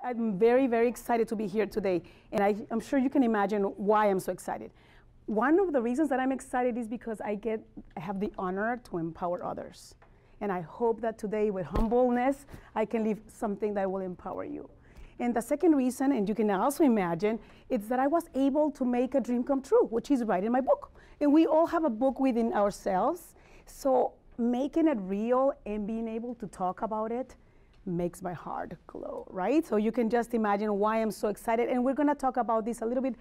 I'm very, very excited to be here today, and I'm sure you can imagine why I'm so excited. One of the reasons that I'm excited is because I have the honor to empower others. And I hope that today, with humbleness, I can leave something that will empower you. And the second reason, and you can also imagine, it's that I was able to make a dream come true, which is writing my book. And we all have a book within ourselves, so making it real and being able to talk about it makes my heart glow, right? So you can just imagine why I'm so excited, and we're gonna talk about this a little bit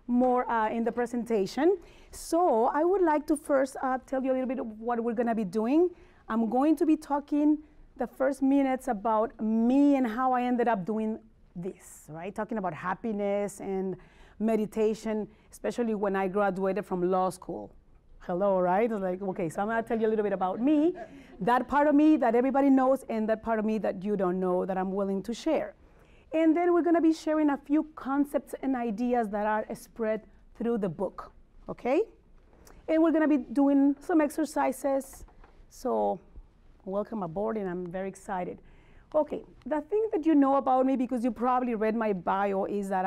more in the presentation. So I would like to first tell you a little bit of what we're gonna be doing. I'm going to be talking the first minutes about me and how I ended up doing this, right? Talking about happiness and meditation, especially when I graduated from law school. Hello, right? Like, okay, so I'm gonna tell you a little bit about me, that part of me that everybody knows, and that part of me that you don't know that I'm willing to share. And then we're gonna be sharing a few concepts and ideas that are spread through the book, okay? And we're gonna be doing some exercises. So welcome aboard, and I'm very excited. Okay, the thing that you know about me, because you probably read my bio, is that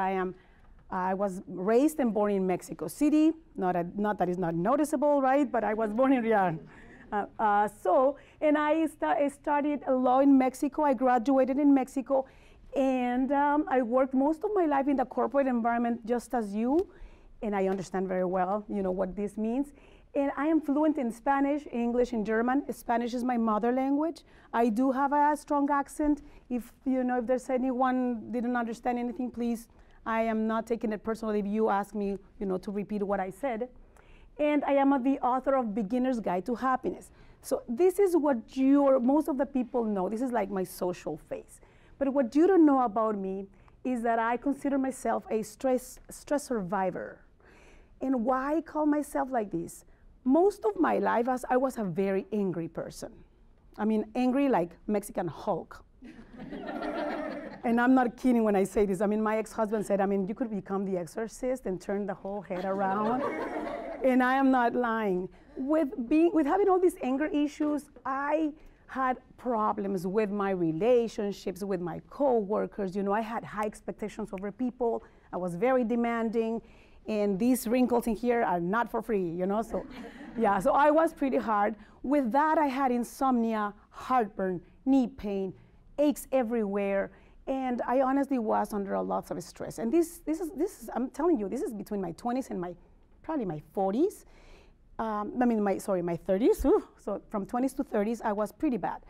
I was raised and born in Mexico City. Not that it's not noticeable, right? But I was born in Riyadh. And I studied law in Mexico. I graduated in Mexico, and I worked most of my life in the corporate environment, just as you. And I understand very well, what this means. And I am fluent in Spanish, English, and German. Spanish is my mother language. I do have a strong accent. If there's anyone didn't understand anything, please. I am not taking it personally if you ask me, to repeat what I said. And I am the author of Beginner's Guide to Happiness. So this is what most of the people know. This is like my social face. But what you don't know about me is that I consider myself a stress survivor. And why I call myself like this? Most of my life, I was a very angry person. I mean, angry like Mexican Hulk. And I'm not kidding when I say this. I mean, my ex-husband said, you could become the exorcist and turn the whole head around. And I am not lying. With having all these anger issues, I had problems with my relationships, with my co-workers. I had high expectations over people. I was very demanding. And these wrinkles in here are not for free, so yeah, so I was pretty hard. With that, I had insomnia, heartburn, knee pain, aches everywhere, and I honestly was under a lot of stress. And this is, I'm telling you, this is between my 20s and probably my 40s. My 30s. So from 20s to 30s, I was pretty bad.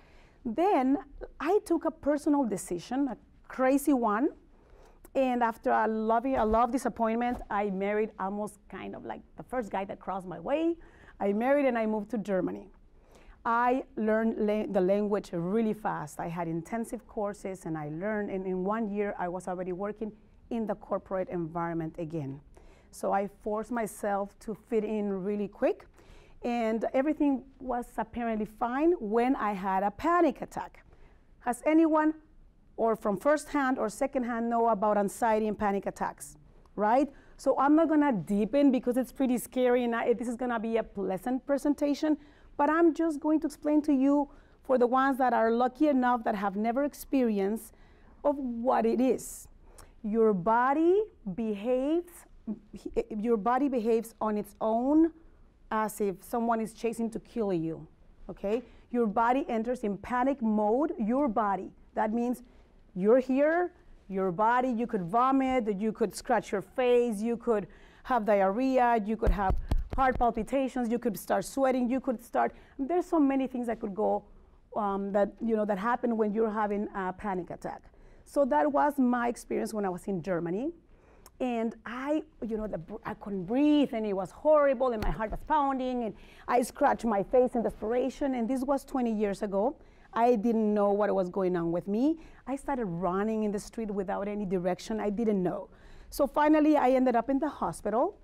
Then I took a personal decision, a crazy one. And after a love disappointment, I married almost kind of like the first guy that crossed my way. I married and I moved to Germany. I learned the language really fast. I had intensive courses and I learned, and in 1 year I was already working in the corporate environment again. So I forced myself to fit in really quick, and everything was apparently fine when I had a panic attack. Has anyone or from first-hand or second-hand know about anxiety and panic attacks, right? So I'm not gonna deepen because it's pretty scary, and this is gonna be a pleasant presentation, but I'm just going to explain to you, for the ones that are lucky enough that have never experienced, of what it is. Your body behaves on its own as if someone is chasing to kill you, okay? Your body enters in panic mode, your body. That means you're here, your body, you could vomit, you could scratch your face, you could have diarrhea, you could have heart palpitations, you could start sweating, there's so many things that could go, that happen when you're having a panic attack. So that was my experience when I was in Germany. And I couldn't breathe, and it was horrible, and my heart was pounding, and I scratched my face in desperation, and this was 20 years ago. I didn't know what was going on with me. I started running in the street without any direction. I didn't know. So finally, I ended up in the hospital,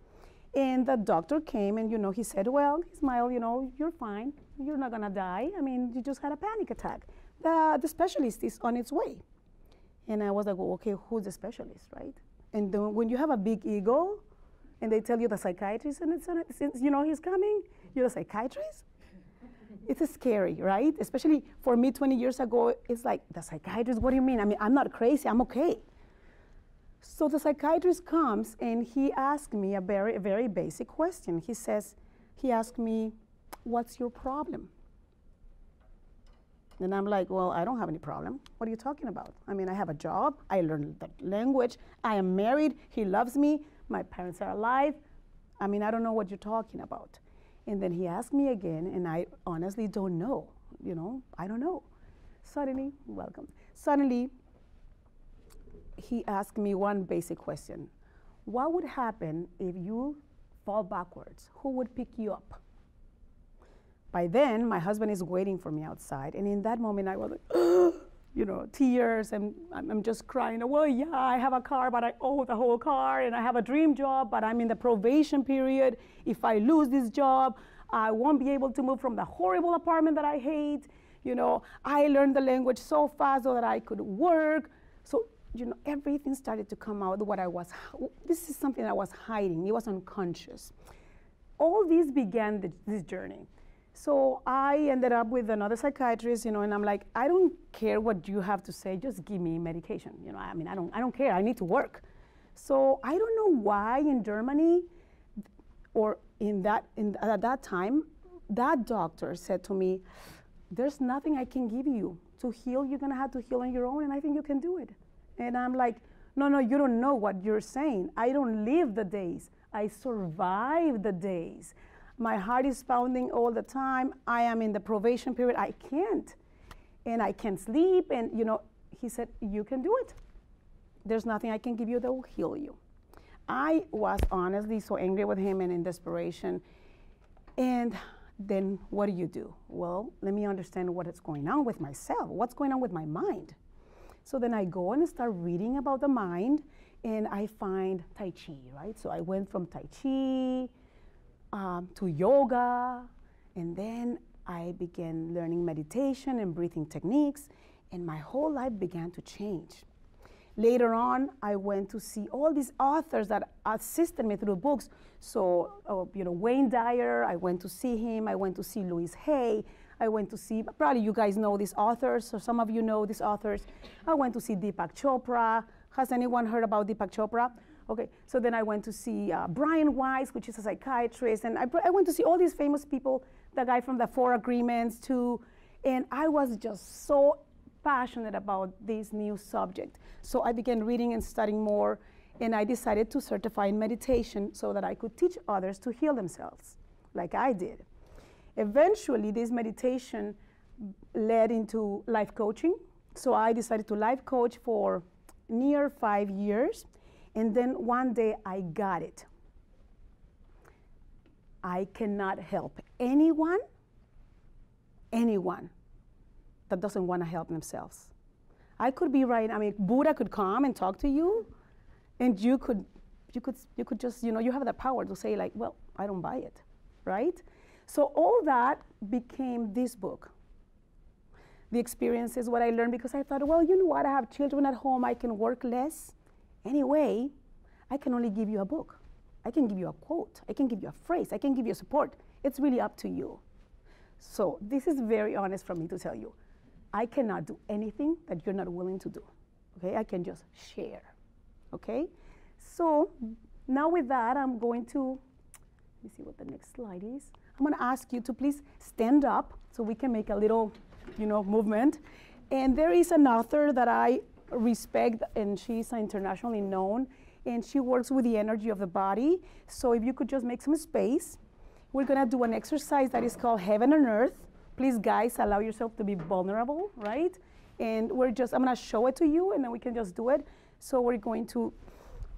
and the doctor came, and he said, well, he smiled, you're fine. You're not gonna die. You just had a panic attack. The specialist is on its way. And I was like, well, okay, who's the specialist, right? And when you have a big ego, and they tell you the psychiatrist, and he's coming, you're a psychiatrist? it's scary, right? Especially for me 20 years ago, it's like, the psychiatrist, what do you mean? I mean, I'm not crazy, I'm okay. So the psychiatrist comes and he asked me a very basic question. He asked me, what's your problem? And I'm like, well, I don't have any problem. What are you talking about? I mean, I have a job, I learned the language, I am married, he loves me, my parents are alive. I mean, I don't know what you're talking about. And then he asked me again, and I honestly don't know, I don't know. Suddenly, he asked me one basic question. What would happen if you fall backwards? Who would pick you up? By then, my husband is waiting for me outside, and in that moment, I was like, tears, and I'm just crying. Well, yeah, I have a car, but I owe the whole car, and I have a dream job, but I'm in the probation period. If I lose this job, I won't be able to move from the horrible apartment that I hate. I learned the language so fast so that I could work. So, everything started to come out. This is something I was hiding. It was unconscious. All this began this journey. So I ended up with another psychiatrist, and I'm like, I don't care what you have to say, just give me medication. I mean, I don't care, I need to work. So I don't know why in Germany, or at that time, that doctor said to me, there's nothing I can give you to heal. You're gonna have to heal on your own, and I think you can do it. And I'm like, no, you don't know what you're saying. I don't live the days, I survive the days. My heart is pounding all the time. I am in the probation period. I can't. And I can't sleep. And, he said, you can do it. There's nothing I can give you that will heal you. I was honestly so angry with him and in desperation. And then what do? Well, let me understand what is going on with myself. What's going on with my mind? So then I go and start reading about the mind, and I find Tai Chi, right? So I went from Tai Chi to yoga, and then I began learning meditation and breathing techniques, and my whole life began to change. Later on, I went to see all these authors that assisted me through books. So, Wayne Dyer, I went to see him. I went to see Louise Hay. I went to see, probably you guys know these authors, or some of you know these authors. I went to see Deepak Chopra. Has anyone heard about Deepak Chopra? Okay, so then I went to see Brian Weiss, which is a psychiatrist, and I went to see all these famous people, the guy from the 4 Agreements too, and I was just so passionate about this new subject. So I began reading and studying more, and I decided to certify in meditation so that I could teach others to heal themselves, like I did. Eventually, this meditation led into life coaching, so I decided to life coach for near 5 years. And then one day I got it. I cannot help anyone that doesn't want to help themselves. I could be right, Buddha could come and talk to you, and you could just, you have the power to say like, well, I don't buy it, right? So all that became this book. The experiences, what I learned, because I thought, well, you know what, I have children at home, I can work less. Anyway, I can only give you a book. I can give you a quote. I can give you a phrase. I can give you support. It's really up to you. So this is very honest for me to tell you. I cannot do anything that you're not willing to do. Okay, I can just share. Okay, so now with that, I'm going to, let me see what the next slide is. I'm going to ask you to please stand up so we can make a little, movement. And there is an author that I respect, and she's internationally known, and she works with the energy of the body. So if you could just make some space, we're gonna do an exercise that is called Heaven and Earth. Please, guys, allow yourself to be vulnerable, right? And I'm gonna show it to you, and then we can just do it. So we're going to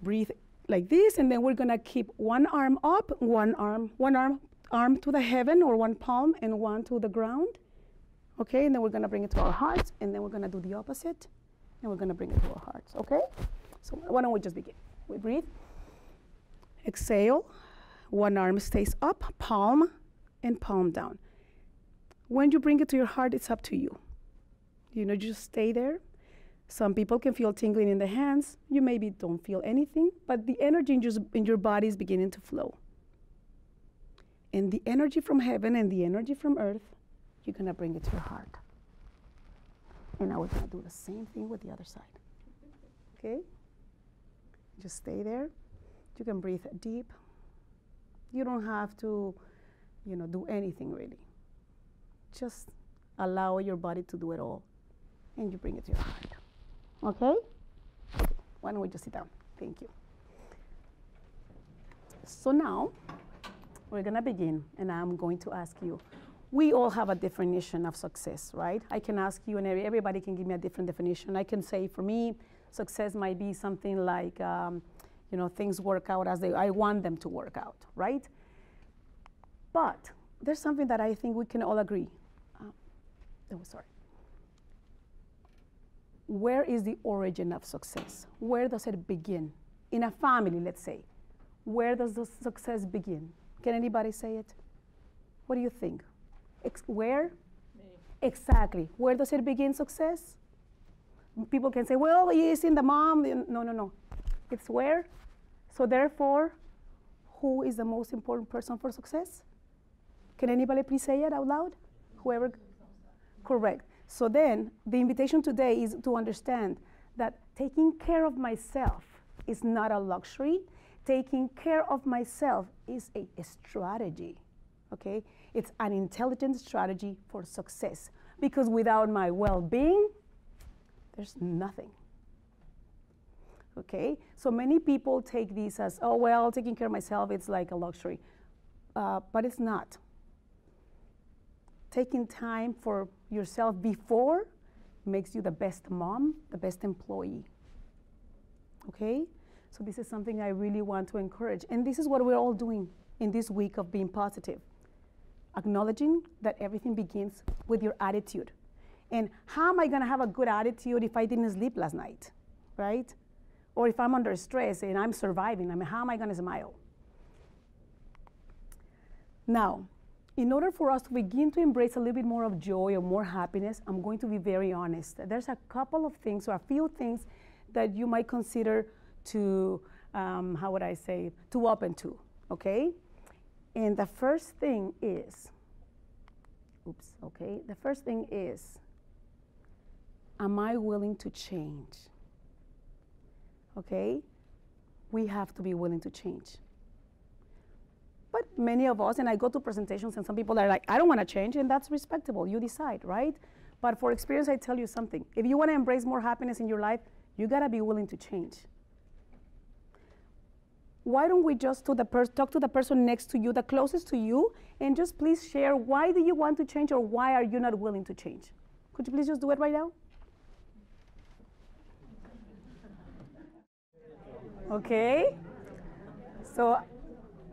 breathe like this, and then we're gonna keep one arm up, one arm to the heaven, or one palm, and one to the ground. Okay, and then we're gonna bring it to our hearts, and then we're gonna do the opposite, and we're gonna bring it to our hearts, okay? So why don't we just begin? We breathe, exhale, one arm stays up, palm and palm down. When you bring it to your heart, it's up to you. Just stay there. Some people can feel tingling in the hands. You maybe don't feel anything, but the energy in your body is beginning to flow. And the energy from heaven and the energy from earth you're going to bring it to your heart. And now we're going to do the same thing with the other side. Okay? Just stay there. You can breathe deep. You don't have to, do anything really. Just allow your body to do it all. And you bring it to your heart. Okay? Why don't we just sit down? Thank you. So now, we're going to begin, and I'm going to ask you. We all have a definition of success, right? I can ask you, and everybody can give me a different definition. I can say, for me, success might be something like, things work out as I want them to work out, right? But there's something that I think we can all agree. Where is the origin of success? Where does it begin? In a family, let's say. Where does the success begin? Can anybody say it? What do you think? Where? Me. Exactly. Where does it begin, success? People can say, well, it's in the mom. No. It's where? So therefore, who is the most important person for success? Can anybody please say it out loud? Whoever? Correct. So then, the invitation today is to understand that taking care of myself is not a luxury. Taking care of myself is a strategy, okay? It's an intelligent strategy for success, because without my well-being, there's nothing, okay? So many people take these as, oh, well, taking care of myself, it's like a luxury, but it's not. Taking time for yourself before makes you the best mom, the best employee, okay? So this is something I really want to encourage. And this is what we're all doing in this week of being positive. Acknowledging that everything begins with your attitude. And how am I going to have a good attitude if I didn't sleep last night, right? Or if I'm under stress and I'm surviving, how am I going to smile? Now, in order for us to begin to embrace a little bit more of joy or more happiness, I'm going to be very honest. There's a couple of things or a few things that you might consider to, to open to, okay? And the first thing is, am I willing to change? Okay? We have to be willing to change. But many of us, and I go to presentations and some people are like, I don't want to change, and that's respectable. You decide, right? But for experience, I tell you something. If you want to embrace more happiness in your life, you got to be willing to change. Why don't we just talk to the person next to you, the closest to you, and just please share why do you want to change or why are you not willing to change? Could you please just do it right now? Okay. So,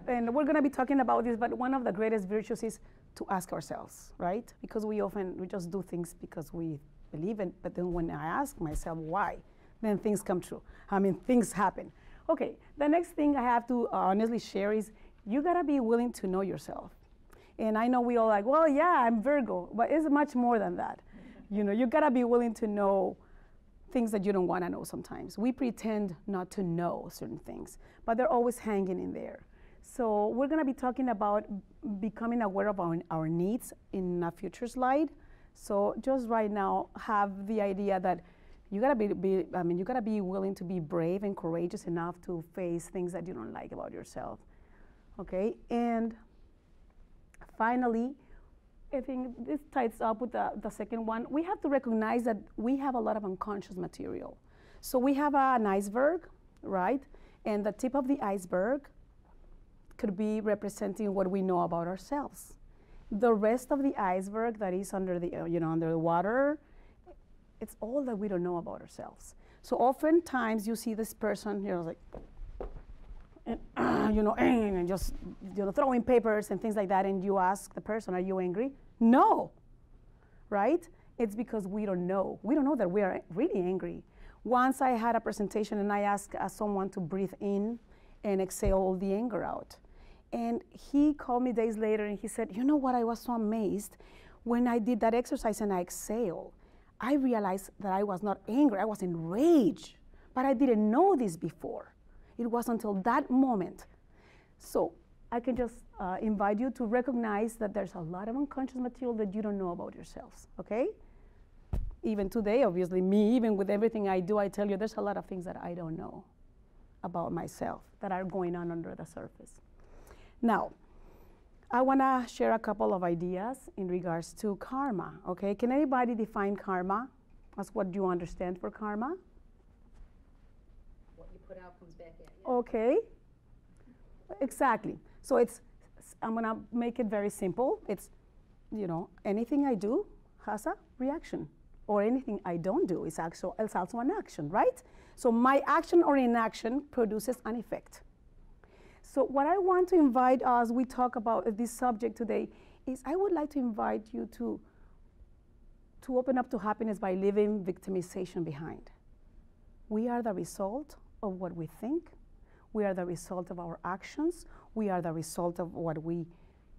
and we're going to be talking about this, but one of the greatest virtues is to ask ourselves, right? Because we just do things because we believe in, but then when I ask myself why, then things come true. Things happen. Okay, the next thing I have to honestly share is you gotta be willing to know yourself. And I know we all like, well, yeah, I'm Virgo, but it's much more than that. You gotta be willing to know things that you don't wanna know sometimes. We pretend not to know certain things, but they're always hanging in there. So we're gonna be talking about becoming aware of our needs in a future slide. So just right now, have the idea that you gotta be willing to be brave and courageous enough to face things that you don't like about yourself, okay? And finally, I think this ties up with the second one. We have to recognize that we have a lot of unconscious material. So we have an iceberg, right? And the tip of the iceberg could be representing what we know about ourselves. The rest of the iceberg that is under the, under the water, it's all that we don't know about ourselves. So oftentimes you see this person, like, and just, throwing papers and things like that, and you ask the person, are you angry? No, right? It's because we don't know. We don't know that we are really angry. Once I had a presentation and I asked someone to breathe in and exhale all the anger out. And he called me days later and he said, you know what, I was so amazed when I did that exercise and I exhaled. I realized that I was not angry, I was enraged, but I didn't know this before. It was until that moment. So I can just invite you to recognize that there's a lot of unconscious material that you don't know about yourselves, okay? Even today, obviously, me, even with everything I do, I tell you there's a lot of things that I don't know about myself that are going on under the surface. Now, I want to share a couple of ideas in regards to karma, okay? Can anybody define karma as what you understand for karma? What you put out comes back at you. Okay, exactly. So I'm going to make it very simple. It's, anything I do has a reaction, or anything I don't do is also an action, right? So my action or inaction produces an effect. So what I want to invite as we talk about this subject today is I would like to invite you to open up to happiness by leaving victimization behind. We are the result of what we think. We are the result of our actions. We are the result of what we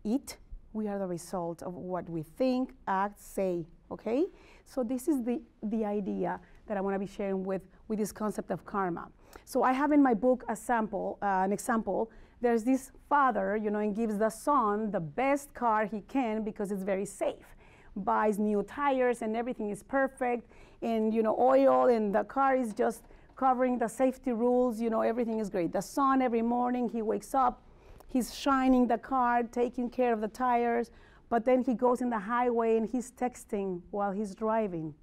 eat. We are the result of what we think, act, say, okay? So this is the idea that I want to be sharing with this concept of karma. So I have in my book an example. There's this father, and gives the son the best car he can because it's very safe. Buys new tires and everything is perfect, and oil, and the car is just covering the safety rules, everything is great. The son, every morning he wakes up, he's shining the car, taking care of the tires, but then he goes in the highway and he's texting while he's driving.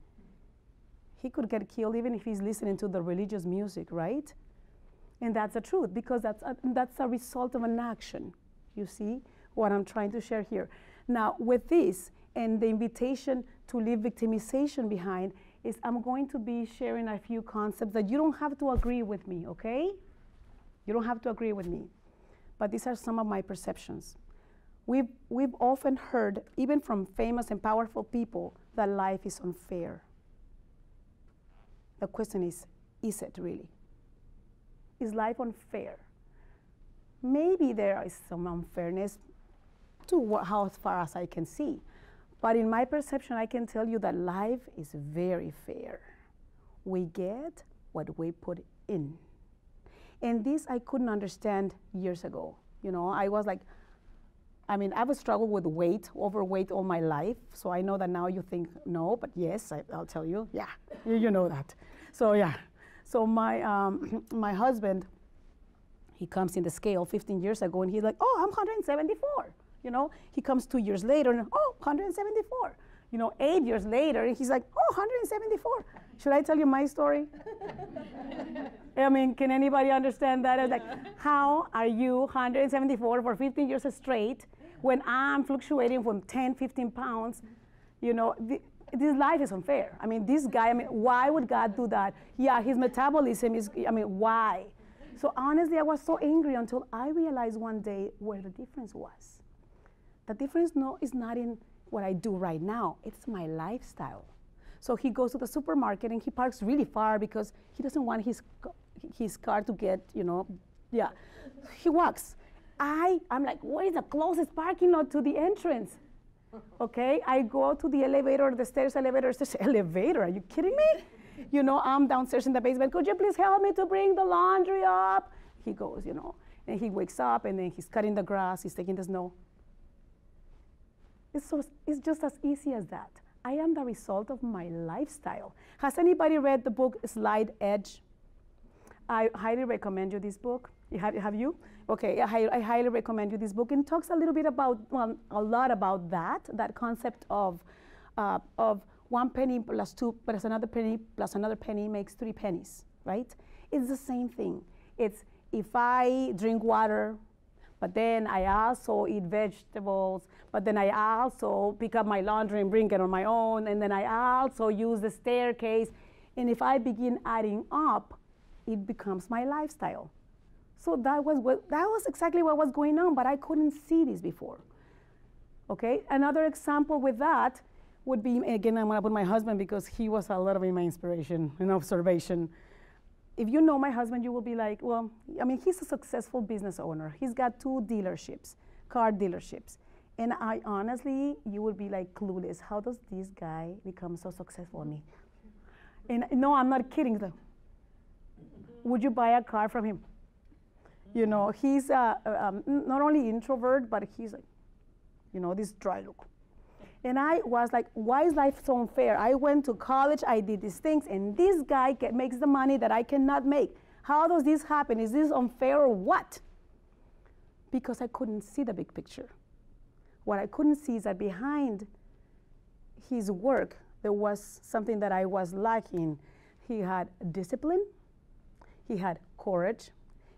He could get killed even if he's listening to the religious music, right? And that's the truth, because that's a result of an action. You see what I'm trying to share here? Now, with this and the invitation to leave victimization behind, is I'm going to be sharing a few concepts that you don't have to agree with me, okay? You don't have to agree with me. But these are some of my perceptions. We've often heard, even from famous and powerful people, that life is unfair. The question is it really? Is life unfair? Maybe there is some unfairness to how far as I can see. But in my perception, I can tell you that life is very fair. We get what we put in. And this I couldn't understand years ago. I was like, I've struggled with overweight all my life. So I know that now you think no, but yes, I'll tell you, yeah, you know that. So yeah, so my husband, he comes in the scale 15 years ago and he's like, oh, I'm 174. He comes 2 years later and, 174. 8 years later, he's like, 174. Should I tell you my story? Can anybody understand that? I was like, how are you 174 for 15 years straight when I'm fluctuating from 10, 15 pounds? This life is unfair. This guy, why would God do that? Yeah, his metabolism is, why? So honestly, I was so angry until I realized one day where the difference was. The difference is not in what I do right now, it's my lifestyle. So he goes to the supermarket and he parks really far because he doesn't want his car to get, yeah. He walks. I'm like, where is the closest parking lot to the entrance? Okay, I go to the elevator, the stairs elevator, are you kidding me? I'm downstairs in the basement, could you please help me to bring the laundry up? He goes, and he wakes up and then he's cutting the grass, he's taking the snow. It's just as easy as that. I am the result of my lifestyle. Has anybody read the book Slight Edge? I highly recommend you this book. Have you? Okay, I highly recommend you this book. And it talks a little bit about, a lot about that concept of 1 penny plus 2 plus another penny makes 3 pennies, right? It's the same thing. It's if I drink water, but then I also eat vegetables, but then I also pick up my laundry and bring it on my own, and then I also use the staircase. And if I begin adding up, it becomes my lifestyle. So that was exactly what was going on, but I couldn't see this before. Okay, another example with that would be, again, I'm gonna put my husband because he was a lot of my inspiration and observation. If you know my husband, you will be like, well, he's a successful business owner. He's got 2 dealerships, car dealerships. And I honestly, you will be like clueless. How does this guy become so successful? And no, I'm not kidding. Would you buy a car from him? You know, he's not only introvert, but he's like, you know, this dry look. And I was like, why is life so unfair? I went to college, I did these things, and this guy makes the money that I cannot make. How does this happen? Is this unfair or what? Because I couldn't see the big picture. What I couldn't see is that behind his work, there was something that I was lacking. He had discipline, he had courage,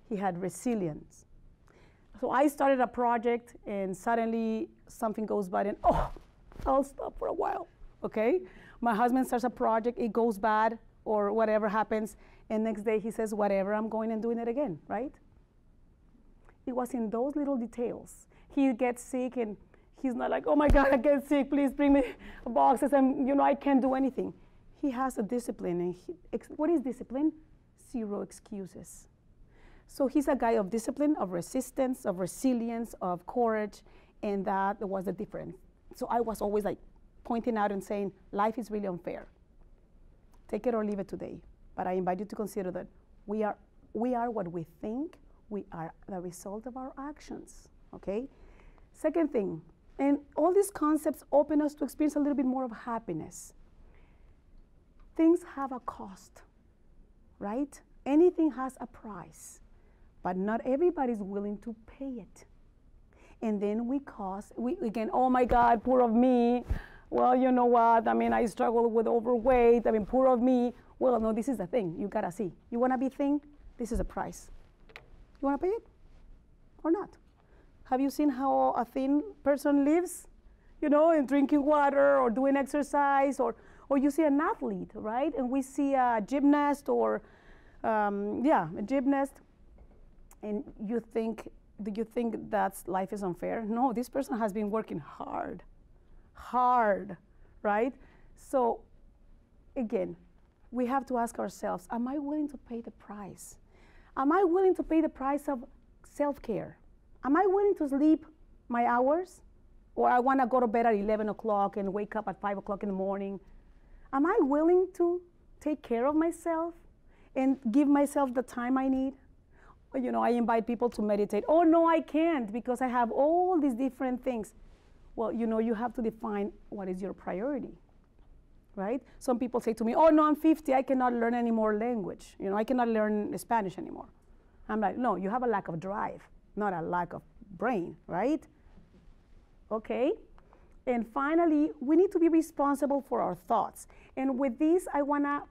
he had resilience. So I started a project, and suddenly something goes by, and I'll stop for a while, okay? My husband starts a project, it goes bad, or whatever happens, and next day he says, whatever, I'm going and doing it again, right? It was in those little details. He gets sick, and he's not like, oh my God, I get sick, please bring me boxes, and you know, I can't do anything. He has a discipline, and what is discipline? 0 excuses. So he's a guy of discipline, of resistance, of resilience, of courage, and that was the difference. So I was always like pointing out and saying, life is really unfair. Take it or leave it today. But I invite you to consider that we are what we think, we are the result of our actions, okay? Second thing, and all these concepts open us to experience a little bit more of happiness. Things have a cost, right? Anything has a price, but not everybody's willing to pay it. And then we again, oh my God, poor of me. Well, you know what? I mean, I struggle with overweight. I mean, poor of me. Well, no, this is the thing. You gotta see. You wanna be thin? This is a price. You wanna pay it or not? Have you seen how a thin person lives? You know, in drinking water or doing exercise, or you see an athlete, right? And we see a gymnast or, a gymnast, and do you think that's life is unfair? No, this person has been working hard, right? So again, we have to ask ourselves, am I willing to pay the price? Am I willing to pay the price of self-care? Am I willing to sleep my hours? Or I want to go to bed at 11 o'clock and wake up at 5 o'clock in the morning? Am I willing to take care of myself and give myself the time I need? You know, I invite people to meditate. Oh, no, I can't because I have all these different things. Well, you know, you have to define what is your priority, right? Some people say to me, oh, no, I'm 50. I cannot learn any more language. You know, I cannot learn Spanish anymore. I'm like, no, you have a lack of drive, not a lack of brain, right? Okay. And finally, we need to be responsible for our thoughts. And with this, I want to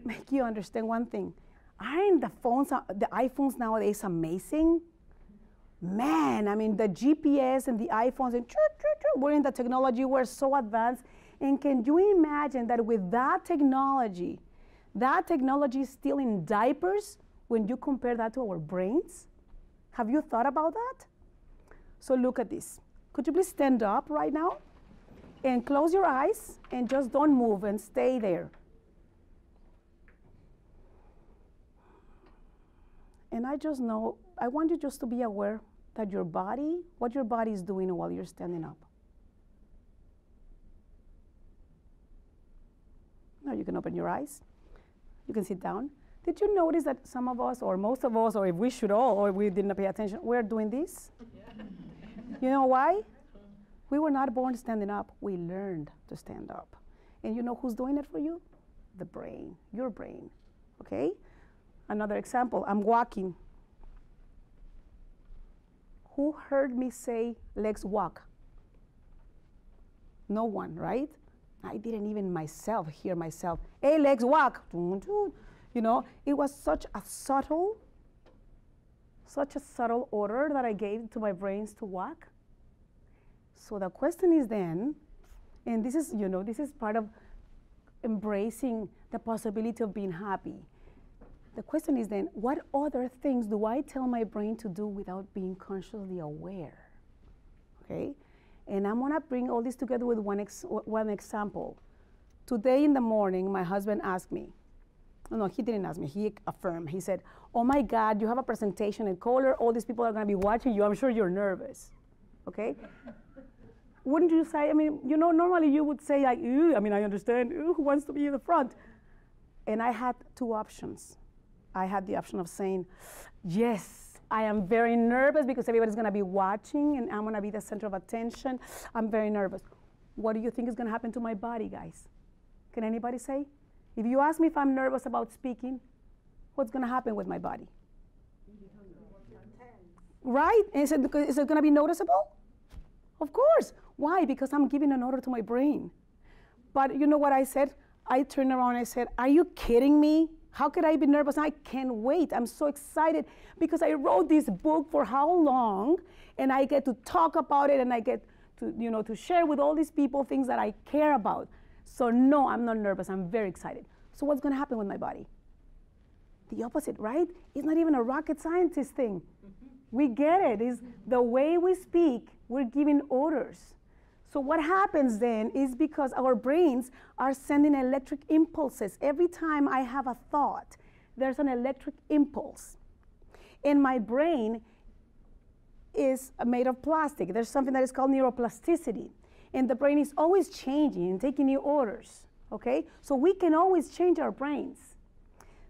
make you understand one thing. Aren't the iPhones nowadays amazing? Man, I mean, the GPS and the iPhones, and we're in the technology, we're so advanced. And can you imagine that with that technology is still in diapers when you compare that to our brains? Have you thought about that? So look at this. Could you please stand up right now? And close your eyes and just don't move and stay there. And I want you just to be aware that what your body is doing while you're standing up. Now you can open your eyes. You can sit down. Did you notice that some of us, or most of us, or if we should all, or we didn't pay attention, we're doing this? Yeah. You know why? We were not born standing up. We learned to stand up. And you know who's doing it for you? The brain, your brain, okay? Another example, I'm walking. Who heard me say, legs walk? No one, right? I didn't even myself hear myself, hey, legs walk. You know, it was such a subtle order that I gave to my brains to walk. So the question is then, and this is, you know, this is part of embracing the possibility of being happy. The question is then, what other things do I tell my brain to do without being consciously aware? Okay? And I'm gonna bring all this together with one example. Today in the morning, my husband asked me, no, he didn't ask me, he affirmed. He said, oh my God, you have a presentation in color, all these people are gonna be watching you, I'm sure you're nervous, okay? Wouldn't you say, I mean, you know, normally you would say like, I mean, I understand, who wants to be in the front? And I had two options. I had the option of saying, yes, I am very nervous because everybody's going to be watching and I'm going to be the center of attention. I'm very nervous. What do you think is going to happen to my body, guys? Can anybody say? If you ask me if I'm nervous about speaking, what's going to happen with my body? Right? And is it going to be noticeable? Of course. Why? Because I'm giving an order to my brain. But you know what I said? I turned around and I said, are you kidding me? How could I be nervous? I can't wait. I'm so excited because I wrote this book for how long, and I get to talk about it, and I get to, to share with all these people things that I care about. So no, I'm not nervous. I'm very excited. So what's going to happen with my body? The opposite, right? It's not even a rocket scientist thing. We get it. It's the way we speak, we're giving orders. So what happens then is because our brains are sending electric impulses. Every time I have a thought, there's an electric impulse. And my brain is made of plastic. There's something that is called neuroplasticity. And the brain is always changing and taking new orders, okay? So we can always change our brains.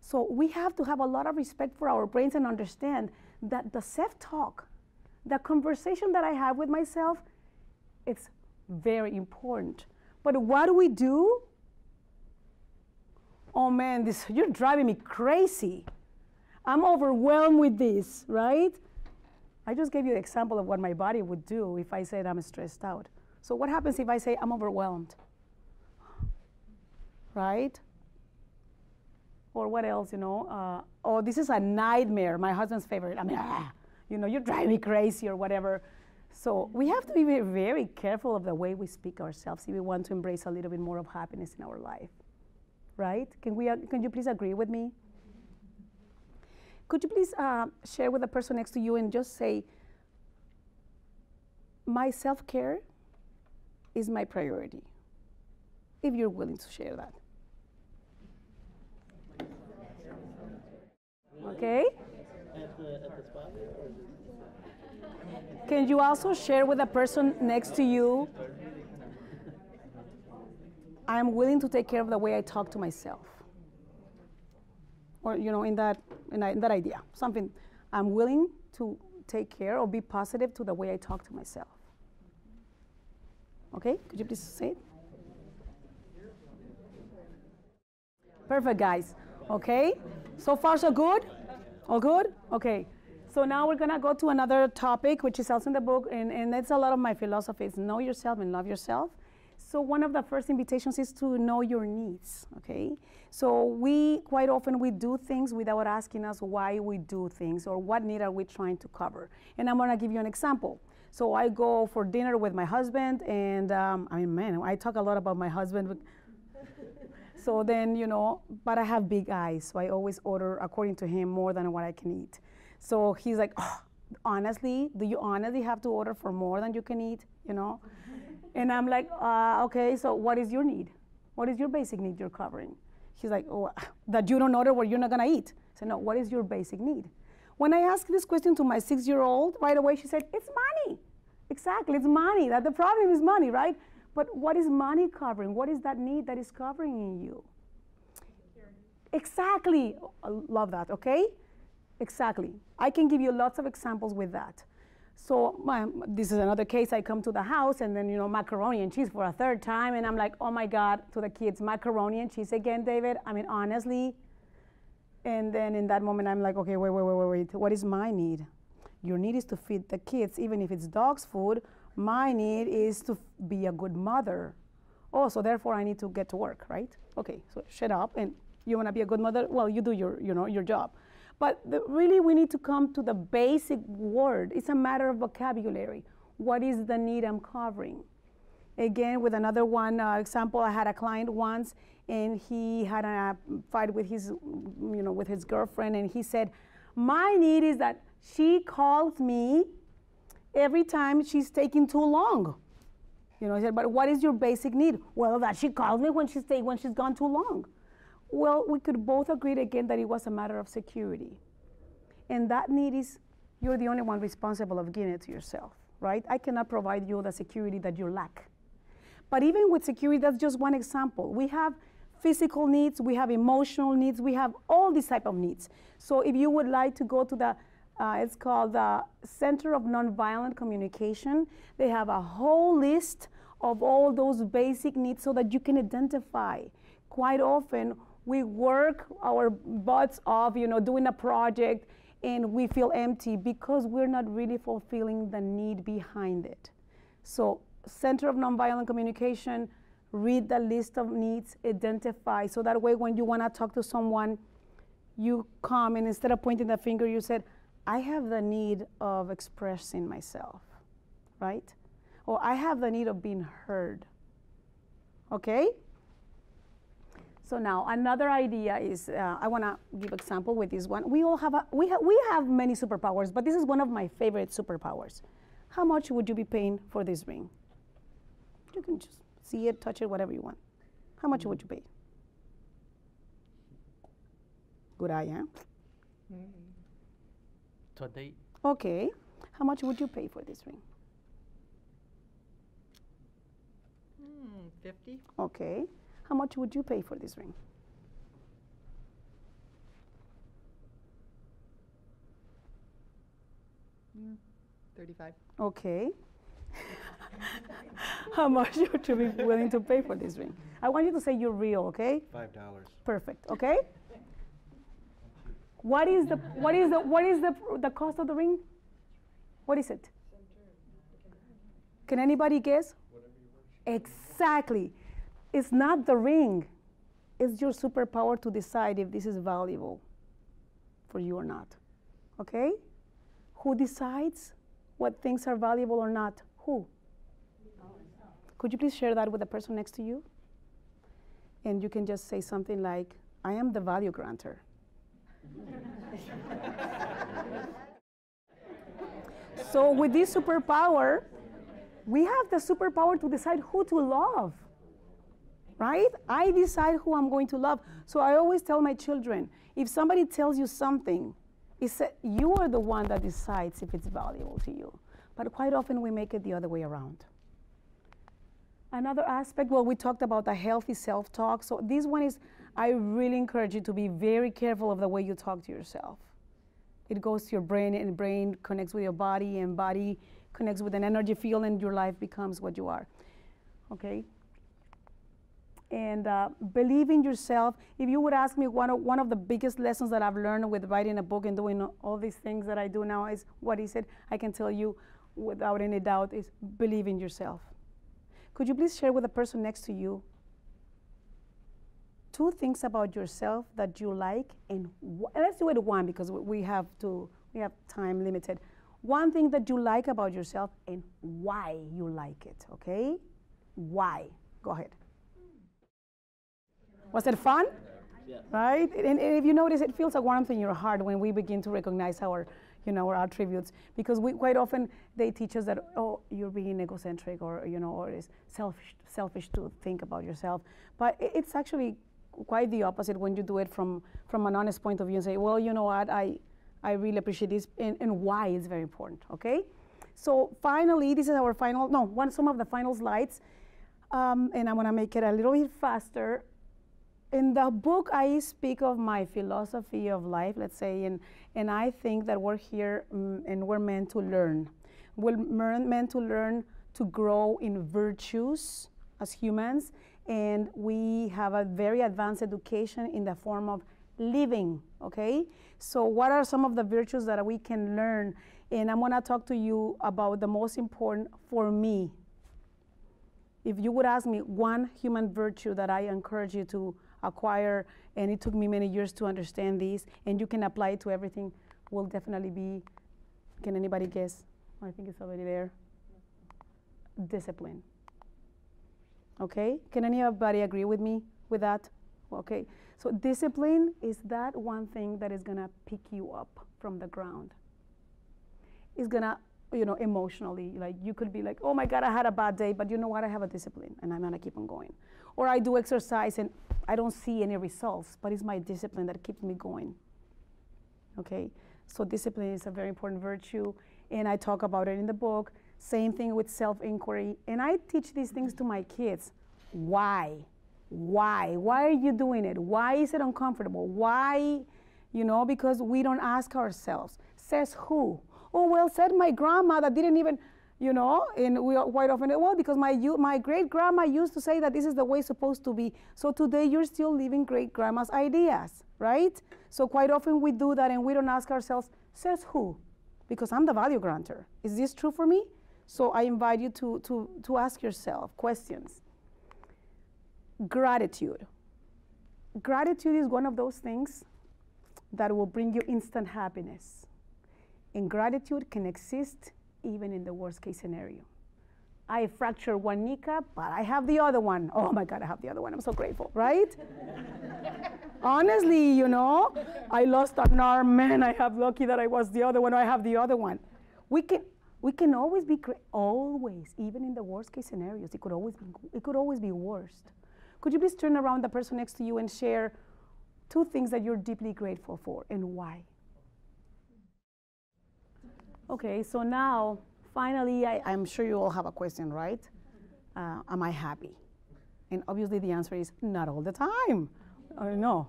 So we have to have a lot of respect for our brains and understand that the self-talk, the conversation that I have with myself, it's very important. But what do? Oh man, you're driving me crazy. I'm overwhelmed with this, right? I just gave you the example of what my body would do if I said I'm stressed out. So what happens if I say I'm overwhelmed? Right? Or what else, oh, this is a nightmare, my husband's favorite. I mean, you're driving me crazy or whatever. So we have to be very, very careful of the way we speak ourselves if we want to embrace a little bit more of happiness in our life, right? Can you please agree with me? Could you please share with the person next to you and just say, my self-care is my priority, if you're willing to share that. Okay? At the spot? Can you also share with the person next to you, I am willing to take care of the way I talk to myself? Or, in that idea, something, I'm willing to take care or be positive to the way I talk to myself. Okay, could you please say it? Perfect, guys. Okay, so far so good? All good? Okay. So now we're going to go to another topic, which is also in the book, and it's a lot of my philosophies. Know yourself and love yourself. So one of the first invitations is to know your needs, okay? So quite often we do things without asking us why we do things or what need are we trying to cover. And I'm going to give you an example. So I go for dinner with my husband, and I talk a lot about my husband. So then, but I have big eyes, so I always order, according to him, more than what I can eat. So he's like, oh, honestly, do you honestly have to order for more than you can eat, And I'm like, okay, so what is your need? What is your basic need you're covering? He's like, oh, that you don't order what you're not gonna eat. I said, no, what is your basic need? When I asked this question to my 6-year-old, right away she said, it's money. Exactly, it's money. That the problem is money, right? But what is money covering? What is that need that is covering in you? Security. Exactly. I love that, okay? Exactly. I can give you lots of examples with that. So this is another case. I come to the house and then, macaroni and cheese for a third time. And I'm like, oh my God, to the kids, macaroni and cheese again, David? I mean, honestly. And then in that moment, I'm like, okay, wait. What is my need? Your need is to feed the kids, even if it's dog's food. My need is to be a good mother. Oh, so therefore I need to get to work, right? Okay, so shut up. And you want to be a good mother? Well, you do your job. But really, we need to come to the basic word. It's a matter of vocabulary. What is the need I'm covering? Again, with another one example, I had a client once, and he had a fight with his, with his girlfriend, and he said, my need is that she calls me every time she's taking too long. I said, but what is your basic need? Well, that she calls me when she's gone too long. Well, we could both agree again that it was a matter of security. And that need is, you're the only one responsible of giving it to yourself, right? I cannot provide you the security that you lack. But even with security, that's just one example. We have physical needs, we have emotional needs, we have all these type of needs. So if you would like to go to the It's called the Center of Nonviolent Communication. They have a whole list of all those basic needs so that you can identify. Quite often, we work our butts off, doing a project, and we feel empty because we're not really fulfilling the need behind it. So, Center of Nonviolent Communication, read the list of needs, identify, so that way when you want to talk to someone, you come and instead of pointing the finger, you said, I have the need of expressing myself, right? Or I have the need of being heard, okay? So now another idea is, I want to give example with this one. We all have, we have many superpowers, but this is one of my favorite superpowers. How much would you be paying for this ring? You can just see it, touch it, whatever you want. How much would you pay? Good eye, huh? Today. Okay. How much would you pay for this ring? 50. Okay. How much would you pay for this ring? Mm, 35. Okay. How much would you be willing to pay for this ring? I want you to say you're real, okay? $5. Perfect. Okay. What is the cost of the ring? What is it? Can anybody guess? Exactly. It's not the ring. It's your superpower to decide if this is valuable for you or not. Okay? Who decides what things are valuable or not? Who? Could you please share that with the person next to you? And you can just say something like, I am the value granter. So with this superpower, we have the superpower to decide who to love, right? I decide who I'm going to love. So I always tell my children, if somebody tells you something, you are the one that decides if it's valuable to you. But quite often we make it the other way around. Another aspect, well, we talked about the healthy self-talk. So this one is, I really encourage you to be very careful of the way you talk to yourself. It goes to your brain, and brain connects with your body, and body connects with an energy field, and your life becomes what you are, okay? And believe in yourself. If you would ask me, one of the biggest lessons that I've learned with writing a book and doing all these things that I do now is, what is it? I can tell you without any doubt is believe in yourself. Could you please share with the person next to you 2 things about yourself that you like, and let's do it one because we have time limited. 1 thing that you like about yourself and why you like it, okay? Why? Go ahead. Was it fun? Yeah. Right? And if you notice, it feels a warmth in your heart when we begin to recognize our attributes, because quite often they teach us that, oh, you're being egocentric, or or it's selfish to think about yourself. But it's actually quite the opposite when you do it from an honest point of view and say, well, you know what, I really appreciate this, and why is very important, okay? So finally, this is our some of the final slides, and I'm gonna make it a little bit faster. In the book, I speak of my philosophy of life, let's say, and I think that we're here and we're meant to learn. We're meant to learn to grow in virtues as humans, and we have a very advanced education in the form of living, okay? So what are some of the virtues that we can learn? And I'm gonna talk to you about the most important for me. If you would ask me one human virtue that I encourage you to acquire, and it took me many years to understand these, and you can apply it to everything, will definitely be, can anybody guess? I think it's already there. Discipline. Okay, can anybody agree with me with that? Okay, so discipline is that one thing that is gonna pick you up from the ground. It's gonna, emotionally, like you could be like, oh my God, I had a bad day, but you know what, I have a discipline and I'm gonna keep on going. Or I do exercise and I don't see any results, but it's my discipline that keeps me going. Okay, so discipline is a very important virtue, and I talk about it in the book. Same thing with self-inquiry, and I teach these things to my kids. Why? Why? Why are you doing it? Why is it uncomfortable? Why, you know, because we don't ask ourselves. Says who? Oh, well, said my grandma that didn't even, you know, and we are quite often, well, because my great-grandma used to say that this is the way it's supposed to be. So today you're still living great-grandma's ideas, right? So quite often we do that and we don't ask ourselves, says who? Because I'm the value granter. Is this true for me? So I invite you to ask yourself questions. Gratitude. Gratitude is one of those things that will bring you instant happiness. And gratitude can exist even in the worst case scenario. I fractured one kneecap, but I have the other one. Oh my God, I have the other one. I'm so grateful, right? Honestly, you know, I lost an arm, man. I have lucky that I was the other one. I have the other one. We can always be always, even in the worst case scenarios. It could always be worst. Could you please turn around the person next to you and share 2 things that you're deeply grateful for and why? Okay, so now, finally, I'm sure you all have a question, right? Am I happy? And obviously the answer is not all the time. No,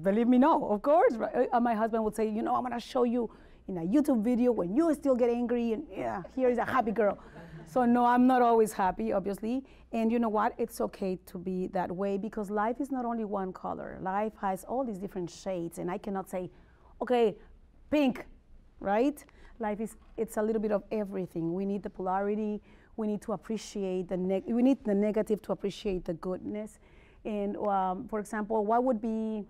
believe me, no, of course. Right? My husband would say, you know, I'm gonna show you in a YouTube video when you still get angry, and yeah, here is a happy girl. So no, I'm not always happy, obviously. And you know what? It's okay to be that way because life is not only one color. Life has all these different shades, and I cannot say, okay, pink, right? Life it's a little bit of everything. We need the polarity. We need to appreciate we need the negative to appreciate the goodness. And for example, what would be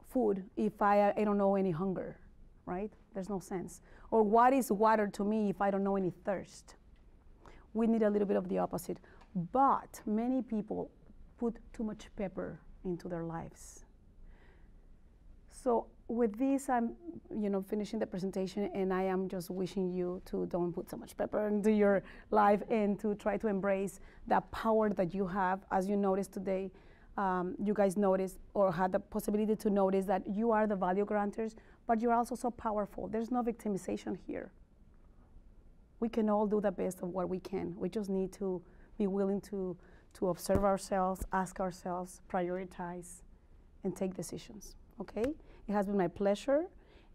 food if I don't know any hunger, right? There's no sense. Or what is water to me if I don't know any thirst? We need a little bit of the opposite. But many people put too much pepper into their lives. So with this, I'm, you know, finishing the presentation, and I am just wishing you to don't put so much pepper into your life and to try to embrace that power that you have. As you noticed today, you guys noticed or had the possibility to notice that you are the value granters, but you're also so powerful. There's no victimization here. We can all do the best of what we can. We just need to be willing to observe ourselves, ask ourselves, prioritize, and take decisions, okay? It has been my pleasure,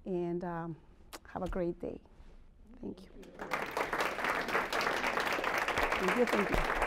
and have a great day. Thank you. Thank you.